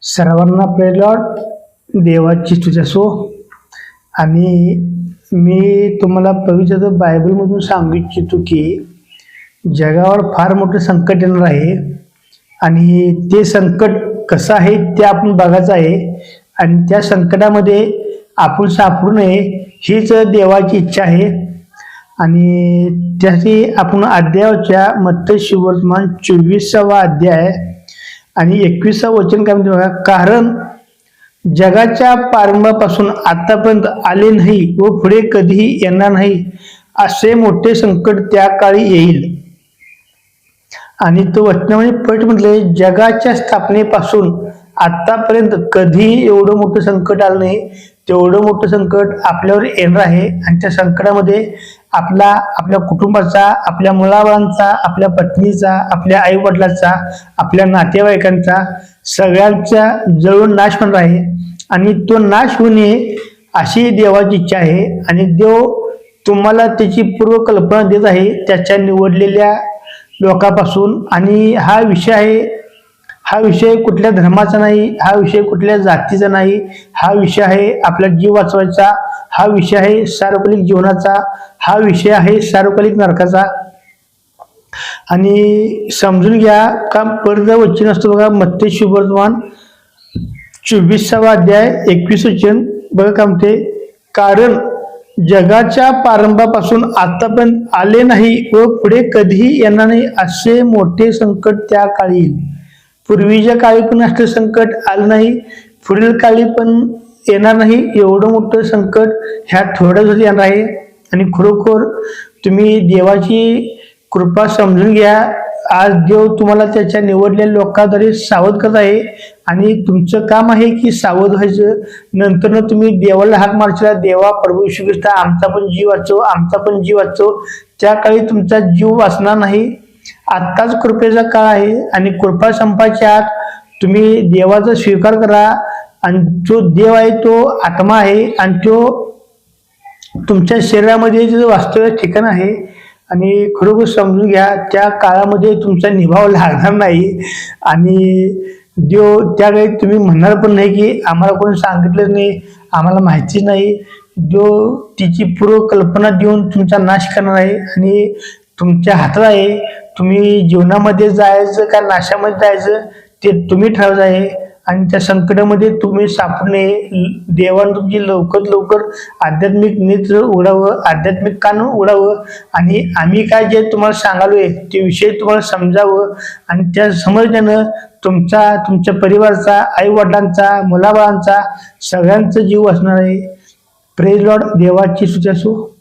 सर्वांना praise Lord. देवाची स्तुती असो. आणि मी तुम्हाला पवित्र बायबलमधून सांगू इच्छितो की जगावर फार मोठं संकट येणार आहे आणि ते संकट कसं आहे ते आपण बघायचं आहे आणि त्या संकटामध्ये आपण सापडू नये हीच देवाची इच्छा आहे. आणि त्यासाठी आपण अध्यायाच्या मत्ती सुवर्तमान 24वा अध्याय आणि 21व वचन काय म्हणते बघा. कारण जगाच्या प्रारंभापासून आतापर्यंत आले नाही व पुढे कधीही येणार नाही असे मोठे संकट त्या काळी येईल. आणि तो वचनामध्ये पट म्हटले जगाच्या स्थापनेपासून आतापर्यंत कधीही एवढं मोठं संकट आलं नाही तेवढं मोठं संकट आपल्यावर येणार आहे. आणि त्या संकटामध्ये आपल्या कुटुंबाचा, आपल्या मुलाबाळांचा, आपल्या पत्नीचा, आपल्या आई वडिलांचा, आपल्या नातेवाईकांचा सगळ्यांचा जळून नाश होणार आहे. आणि तो नाश होऊ नये अशी देवाची इच्छा आहे. आणि देव तुम्हाला त्याची पूर्वकल्पना देत आहे त्याच्या निवडलेल्या लोकांपासून. आणि हा विषय कुठल्या धर्माचा नाही, हा विषय कुठल्या जातीचा नाही, हा विषय आहे आपला जीव वाचवायचा, हा विषय आहे सार्वकालिक जीवनाचा, हा विषय आहे सार्वकालिक नरकाचा. आणि समजून घ्या का परत वचन असतो बघा. मत्ती सुवर्तमान 24वा अध्याय 21 वचन बघा काय म्हणते. कारण जगाच्या प्रारंभापासून आतापर्यंत आले नाही व पुढे कधीही येणार नाही असे मोठे संकट त्या काळी येईल. पूर्वीच्या काळी पण असलं संकट आलं नाही, पुढील काळी पण येणार नाही एवढं मोठं संकट ह्या थोड्या दिवसात येणार आहे. आणि खरोखर तुम्ही देवाची कृपा समजून घ्या. आज देव तुम्हाला त्याच्या निवडलेल्या लोकांद्वारे सावध करत आहे आणि तुमचं काम आहे की सावध व्हायचं. नंतर तुम्ही देवाला हाक मारशीला, देवा प्रभू येशू ख्रिस्त आमचा पण जीव वाचव, आमचा पण जीव वाचव. त्या काळी तुमचा जीव वाचणार नाही. आत्ताच कृपेचा काळ आहे आणि कृपा संपाच्या आत तुम्ही देवाचा स्वीकार करा. आणि जो देव आहे तो आत्मा आहे आणि तो तुमच्या शरीरामध्ये जे वास्तव्य ठिकाण आहे. आणि खरोखर समजून घ्या त्या काळामध्ये तुमचा निभाव लागणार नाही. आणि देव त्यावेळी तुम्ही म्हणणार पण नाही की आम्हाला कोणी सांगितलं नाही, आम्हाला माहिती नाही. देव तिची पूर्व कल्पना देऊन तुमचा नाश करणार आहे. आणि तुमच्या हातात आहे तुम्ही जीवनामध्ये जायचं का नाशामध्ये जायचं ते तुम्ही ठरवत आहे. आणि त्या संकटामध्ये तुम्ही सापडू नये. देवानं तुमची लवकर आध्यात्मिक नेत्र उघडावं, आध्यात्मिक कान उघडावं. आणि आम्ही काय जे तुम्हाला सांगालोय ते विषय तुम्हाला समजावं. आणि त्या समजण्यानं तुमच्या परिवाराचा, आई वडिलांचा, मुलाबाळांचा सगळ्यांचा जीव वाचणार आहे. Praise Lord. देवाची स्तुती असो.